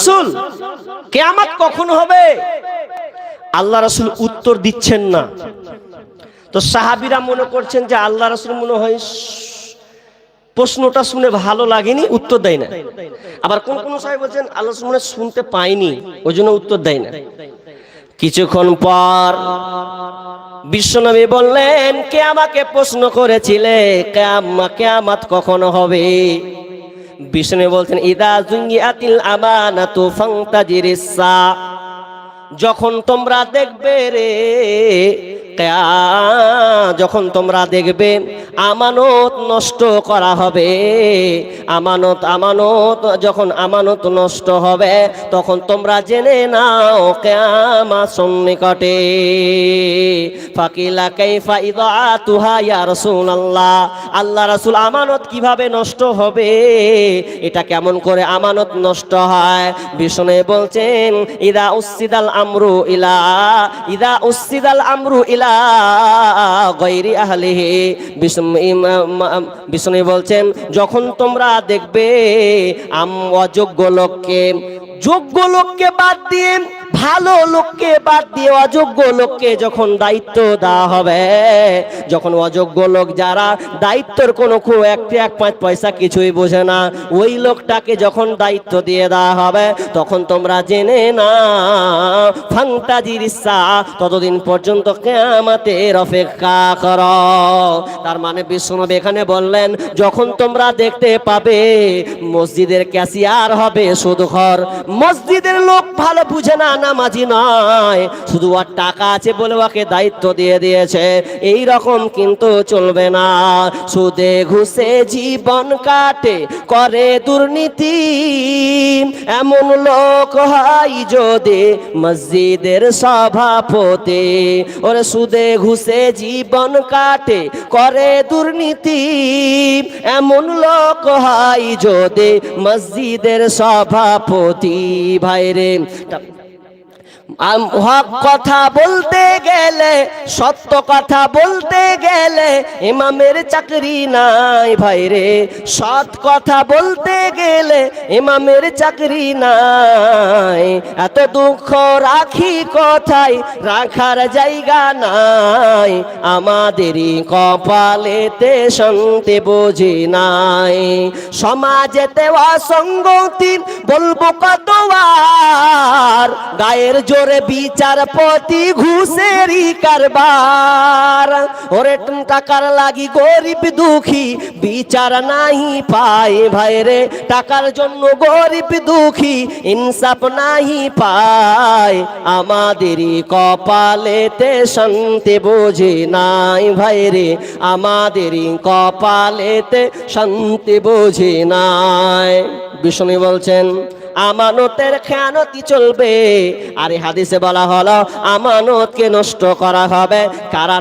রাসূল কিয়ামত কখন হবে? আল্লাহ রাসূল উত্তর দিচ্ছেন না। তো সাহাবীরা মনে করছেন যে আল্লাহ রাসূল মনে হয় প্রশ্নটা শুনে ভালো লাগেনি, উত্তর দেয় না। আবার কোন কোন সাহেব বলছেন আল্লাহ রাসূল মনে শুনতে পায়নি, ওই জন্য উত্তর দেয় না। কিছুক্ষণ পর বিশ্বনবী বললেন, কে আমাকে প্রশ্ন করেছিলে কিয়ামত কখন হবে? বিশ্বনবী বলছেন, ইদা জুইয়াতিল আমানাতু ফান্তাজিরিস সা। যখন তোমরা দেখবে রে, যখন তোমরা দেখবে আমানত নষ্ট করা হবে, আমানত যখন আমানত নষ্ট হবে, তখন তোমরা জেনে নাও কিয়ামত সন্নিকটে। ফাকিলা কাইফা ইদাতুহা ইয়া রাসূলুল্লাহ, আল্লাহ রাসূল আমানত কিভাবে নষ্ট হবে, এটা কেমন করে আমানত নষ্ট হয়? বিষ্ণু বলছেন, ইদা উসিদাল আমরু ইলা গায়রি আহলিহি। বিষ্ণু বলছেন, যখন তোমরা দেখবে অযোগ্য লোককে বাদ দিয়ে, ভালো লোককে বাদ দিয়ে অযোগ্য লোককে যখন দায়িত্ব দেওয়া হবে, যখন অযোগ্য লোক যারা দায়িত্বের কোনো এক পাঁচ পয়সা কিছুই বোঝে না, ওই লোকটাকে যখন দায়িত্ব দিয়ে দেওয়া হবে, তখন তোমরা জেনে না ফান্তাজিরিস সা, ততদিন পর্যন্ত কিয়ামতের অপেক্ষা করো। তার মানে বিশ্বনবী এখানে বললেন, যখন তোমরা দেখতে পাবে মসজিদের ক্যাশিয়ার হবে সুদখোর, মসজিদের লোক ভালো বুঝে না, নামাজি নয়, শুধু আর টাকা আছে বলে ওকে দায়িত্ব দিয়ে দিয়েছে, এই রকম কিন্তু চলবে না। সুদে ঘুষে জীবন কাটে, করে দুর্নীতি, এমন লোক হয় যদি মসজিদের সভাপতি। ওরে সুদে ঘুষে জীবন কাটে, করে দুর্নীতি, এমন লোক হয় যদি মসজিদের সভাপতি। ভাইরে, হক কথা বলতে গেলে, সত্য কথা বলতে গেলে ইমামের চাকরি নাই। ভাইরে, সৎ কথা বলতে গেলে ইমামের চাকরি নাই। এত দুঃখ রাখি কোথায়, রাখার জায়গা নাই, আমাদেরই কপালেতে শান্তি বুঝি নাই। সমাজেতে অসঙ্গতি বলবো কতবার, গায়ের জোরে বিচারপতি ঘুষেরই কারবার। ওরে টাকার লাগি গরিব দুঃখী বিচার নাহি পায়। ভাইরে, টাকার জন্য গরিব দুঃখী ইনসাফ নাহি পায়, আমাদেরই কপালেতে শান্তি বুঝি নাই। ভাইরে, আমাদেরই কপালেতে শান্তি বুঝি নাই। বিষ্ণু বলছেন, আমানতের খেয়ানতি চলবে। আর এই হাদিসে বলা হলো আমানতকে নষ্ট করা হবে। কারা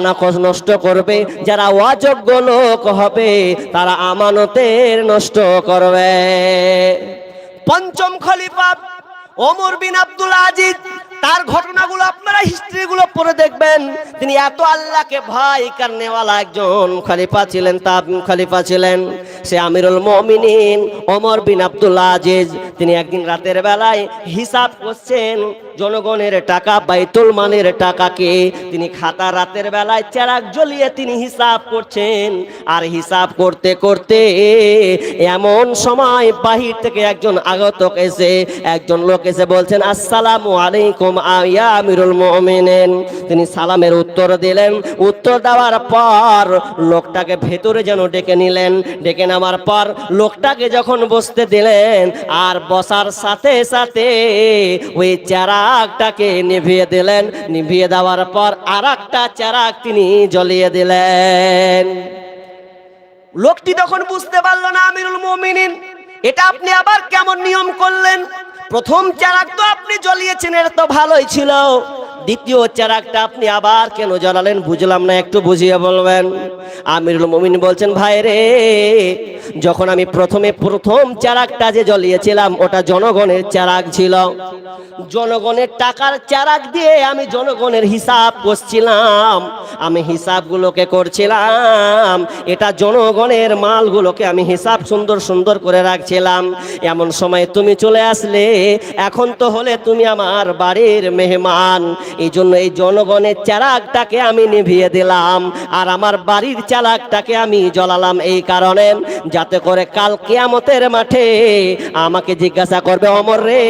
নষ্ট করবে? যারা অযোগ্য লোক হবে, তারা আমানতের নষ্ট করবে। পঞ্চম খলিফা ওমর বিন আব্দুল আজিজ, তার ঘটনাগুলো আপনারা হিস্ট্রিগুলো পড়ে দেখবেন। তিনি এত আল্লাহকে ভয় করনেওয়ালা একজন খলিফা ছিলেন, খলিফা ছিলেন। সে আমিরুল মুমিনিন ওমর বিন আব্দুল আজিজ। তিনি একদিন রাতের বেলায় হিসাব করছেন জনগণের টাকা, বাইতুল মালের টাকাকে। তিনি খাতা রাতের বেলায় চেরাগ জ্বলিয়ে তিনি হিসাব করছেন। আর হিসাব করতে করতে এমন সময় বাহির থেকে একজন আগতক এসে, একজন লোক এসে বলছেন, আসসালামু আলাইকুম ইয়া আমিরুল মুমিনিন। তিনি সালামের উত্তর দিলেন। উত্তর দেওয়ার পর লোকটাকে ভেতরে যেন ডেকে নিলেন। ডেকে নেওয়ার পর লোকটাকে যখন বসতে দিলেন, আর বসার সাথে সাথে ওই চেরাগটাকে নিভিয়ে দিলেন। নিভিয়ে দেওয়ার পর আর একটা চেরাগ তিনি জ্বলিয়ে দিলেন। লোকটি তখন বুঝতে পারল না, আমিরুল মুমিনিন, এটা আপনি আবার কেমন নিয়ম করলেন? প্রথম চেরাগ তো আপনি জ্বলিয়েছেন, এটা তো ভালোই ছিল। দ্বিতীয় চেরাগটা আপনি আবার কেন জ্বালালেন বুঝলাম না, একটু বুঝিয়ে বলবেন। আমিরুল মুমিনিন বলছেন, ভাই রে, যখন আমি প্রথম চেরাগটা যে জ্বলিয়েছিলাম ওটা জনগণের চেরাগ ছিল। জনগণের টাকার চেরাগ দিয়ে আমি জনগণের হিসাব করছিলাম, আমি হিসাবগুলোকে করছিলাম, এটা জনগণের মালগুলোকে আমি হিসাব সুন্দর সুন্দর করে রাখছিলাম। এমন সময় তুমি চলে আসলে, এখন তো হলে তুমি আমার বাড়ির মেহমান, এই জন্য এই জনগণের চেরাগটাকে আমি নিভিয়ে দিলাম আর আমার বাড়ির চেরাগটাকে আমি জ্বালালাম এই কারণে, যাতে করে কাল কিয়ামতের মাঠে আমাকে জিজ্ঞাসা করবে, ওমর রে,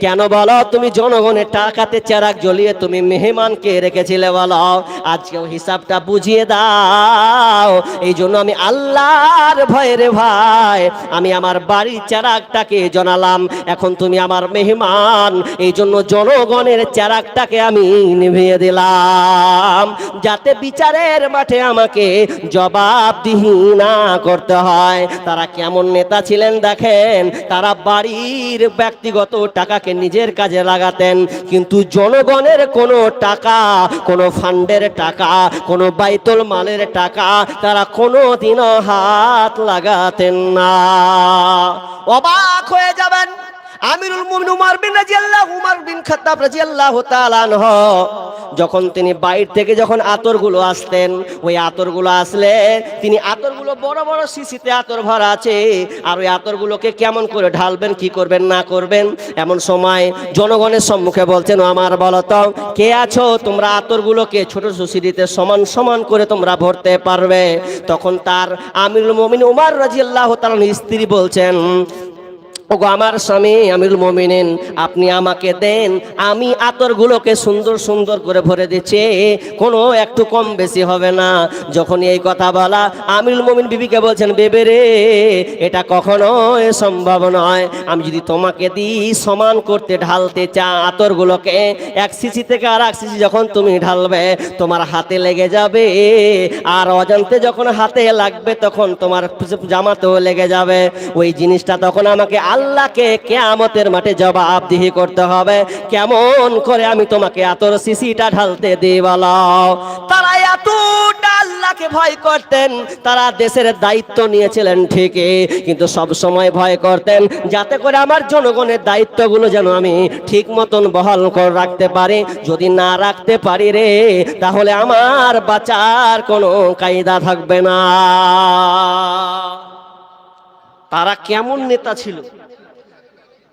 কেন বলো তুমি জনগণের টাকাতে চেরাগ জ্বলিয়ে তুমি মেহমানকে রেখেছিলে, বলো আজকেও হিসাবটা বুঝিয়ে দাও। এই জন্য আমি আল্লাহর ভয়ে রে ভাই আমি আমার বাড়ির চেরাগটাকে জ্বালালাম, এখন তুমি আমার মেহমান, এই জন্য জনগণের চেরাগটাকে আমি নিভিয়ে দিলাম, যাতে বিচারের মাঠে আমাকে জবাবদিহি না করতে হয়। তারা কেমন নেতা ছিলেন দেখেন, তারা বাড়ির ব্যক্তিগত টাকাকে নিজের কাজে লাগাতেন, কিন্তু জনগণের কোনো টাকা, কোনো ফান্ডের টাকা, কোনো বাইতুল মালের টাকা তারা কোনোদিনও হাত লাগাতেন না। অবাক হয়ে যাবেন, আমিরুল মুমিনিন উমর বিন খাত্তাব রাদিয়াল্লাহু তাআলা আনহু যখন তিনি বাইরে থেকে যখন আতরগুলো আসতেন, ওই আতরগুলো আসলে তিনি আতরগুলো বড় বড় শিশিতে আতর ভরা আছে, আর ওই আতরগুলোকে কেমন করে ঢালবেন, কি করবেন না করবেন, এমন সময় জনগণের সম্মুখে বলছেন, আমার বলো তো কে আছো, তোমরা আতরগুলোকে ছোট শিশিতে সমান সমান করে তোমরা ভরতে পারবে। তখন তার আমিরুল মুমিনিন উমর রাদিয়াল্লাহু তাআলা স্ত্রী বলছেন, ওগো আমার স্বামী আমিরুল মুমিনিন, আপনি আমাকে দেন, আমি আতরগুলোকে সুন্দর সুন্দর করে ভরে দিচ্ছি, কোনো একটু কম বেশি হবে না। যখন এই কথা বলা, আমিরুল মুমিনিন বিবিকে বলছেন, বেবে রে, এটা কখনোই সম্ভব নয়, আমি যদি তোমাকে দিই সমান করতে ঢালতে চা আতরগুলোকে, এক শিশি থেকে আর এক শিশি যখন তুমি ঢালবে তোমার হাতে লেগে যাবে, আর অজান্তে যখন হাতে লাগবে তখন তোমার জামাতেও লেগে যাবে, ওই জিনিসটা তখন আমাকে আল্লাহকে কিয়ামতের মাঠে জবাবদিহি করতে হবে, কেমন করে আমি তোমাকে আতর শিশিটা ঢালতে দিই বলো। তারা এতটা আল্লাহকে ভয় করতেন, তারা দেশের দায়িত্ব নিয়েছিলেন ঠিকই, কিন্তু সব সময় ভয় করতেন যাতে করে আমার জনগণের দায়িত্বগুলো যেন আমি ঠিক মতন বহাল করে রাখতে পারি, যদি না রাখতে পারি রে তাহলে আমার বাঁচার কোনো কায়দা থাকবে না। তারা কেমন নেতা ছিল,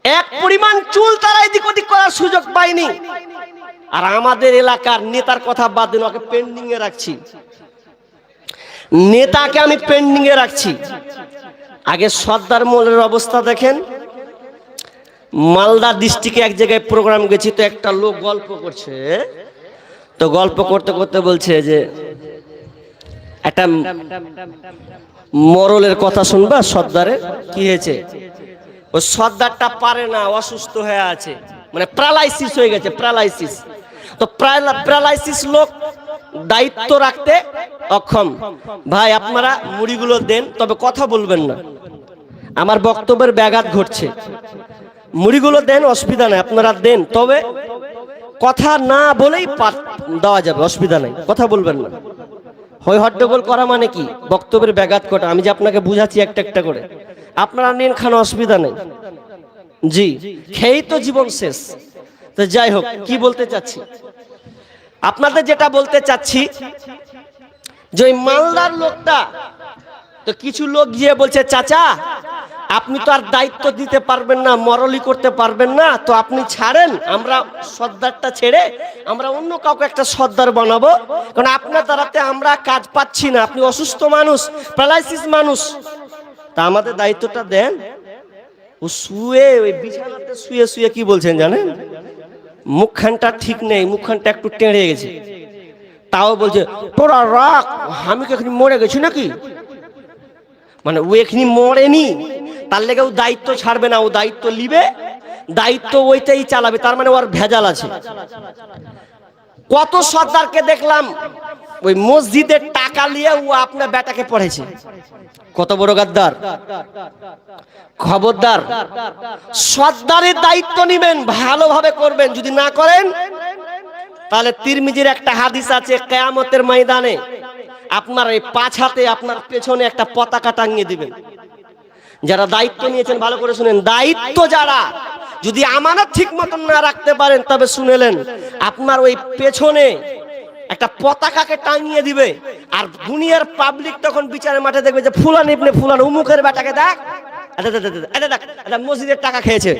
এক পরিমাণ চুল তারা এদিক ওদিক করার সুযোগ পায়নি। আর আমাদের এলাকার নেতার কথা বাদ দিন, ওকে পেন্ডিং এ রাখছি, নেতাকে আমি পেন্ডিং এ রাখছি। আগে সর্দার মোড়ের অবস্থা দেখেন, মালদা ডিস্ট্রিক্টে এক জায়গায় প্রোগ্রাম গেছি, তো একটা লোক গল্প করছে, তো গল্প করতে করতে বলছে যে একটা মরলের কথা শুনবা, সর্দারের কি হয়েছে, ও সর্দারটা পারে না, অসুস্থ হয়ে আছে, মানে প্যারালাইসিস হয়ে গেছে, প্যারালাইসিস। তো প্যারালাইসিস লোক দায়িত্ব রাখতে অক্ষম। ভাই আপনারা মুড়িগুলো দেন, তবে কথা বলবেন না, আমার বক্তব্যের ব্যাঘাত ঘটছে, মুড়িগুলো দেন, অসুবিধা নেই, আপনারা দেন, তবে কথা না বলেই দেওয়া যাবে, অসুবিধা নেই, কথা বলবেন না। হই হট্টগোল করা মানে কি, বক্তব্যের ব্যাঘাত ঘটা। আমি যে আপনাকে বুঝাচ্ছি একটা একটা করে, আপনারা নিন, খান, অসুবিধা নেই। জি, খেয়েই তো জীবন শেষ। তো যাই হোক, কি বলতে চাচ্ছি, আপনাদের যেটা বলতে চাচ্ছি যে ওই মালদার লোকটা, তো কিছু লোক গিয়ে বলছে, চাচা আপনি তো আর দায়িত্ব দিতে পারবেন না, মরলি করতে পারবেন না, তো আপনি ছাড়েন, আমরা সর্দারটা ছেড়ে আমরা অন্য কাউকে একটা সর্দার বানাবো, কারণ আপনার দ্বারাতে আমরা কাজ পাচ্ছি না, আপনি অসুস্থ মানুষ, প্যারালাইসিস মানুষ, তা আমাদের দায়িত্বটা দেন। ও শুয়ে ওই বিছানাতে শুয়ে শুয়ে কি বলছেন জানেন, মুখখানটা ঠিক নেই, মুখখানটা একটু টেঁড়ে গেছে, তাও বলছে তোরা রাখ, আমি কি এখানে মরে গেছি নাকি, মানে ও এখানে মরেনি, তার লেগে ও দায়িত্ব ছাড়বে না, ও দায়িত্ব নিবে, দায়িত্ব ওইটাই চালাবে, তার মানে ওর ভেজাল আছে। কত সর্দারকে দেখলাম ওই মসজিদের টাকা নিয়ে ও আপনার বেটাকে পড়েছে, কত বড় গাদ্দার। খবরদার, সর্দারের দায়িত্ব নিবেন, ভালোভাবে করবেন, যদি না করেন তাহলে তিরমিজির একটা হাদিস আছে, কিয়ামতের ময়দানে আপনার এই 5 হাতে আপনার পেছনে একটা পতাকা টাঙিয়ে দিবেন। যারা দায়িত্ব নিয়েছেন ভালো করে শুনেন, দায়িত্ব যারা যদি আমানত ঠিক মতন না রাখতে পারেন তবে শুনেলেন আপনার ওই পেছনে একটা পতাকাকে টাঙিয়ে দিবে। আর দুনিয়ার পাবলিক তখন বিচারের মাঠে দেখবে যে ফুলান ইবনে ফুলান উমুকের বেটাকে দেখ, মসজিদের টাকা খেয়েছে,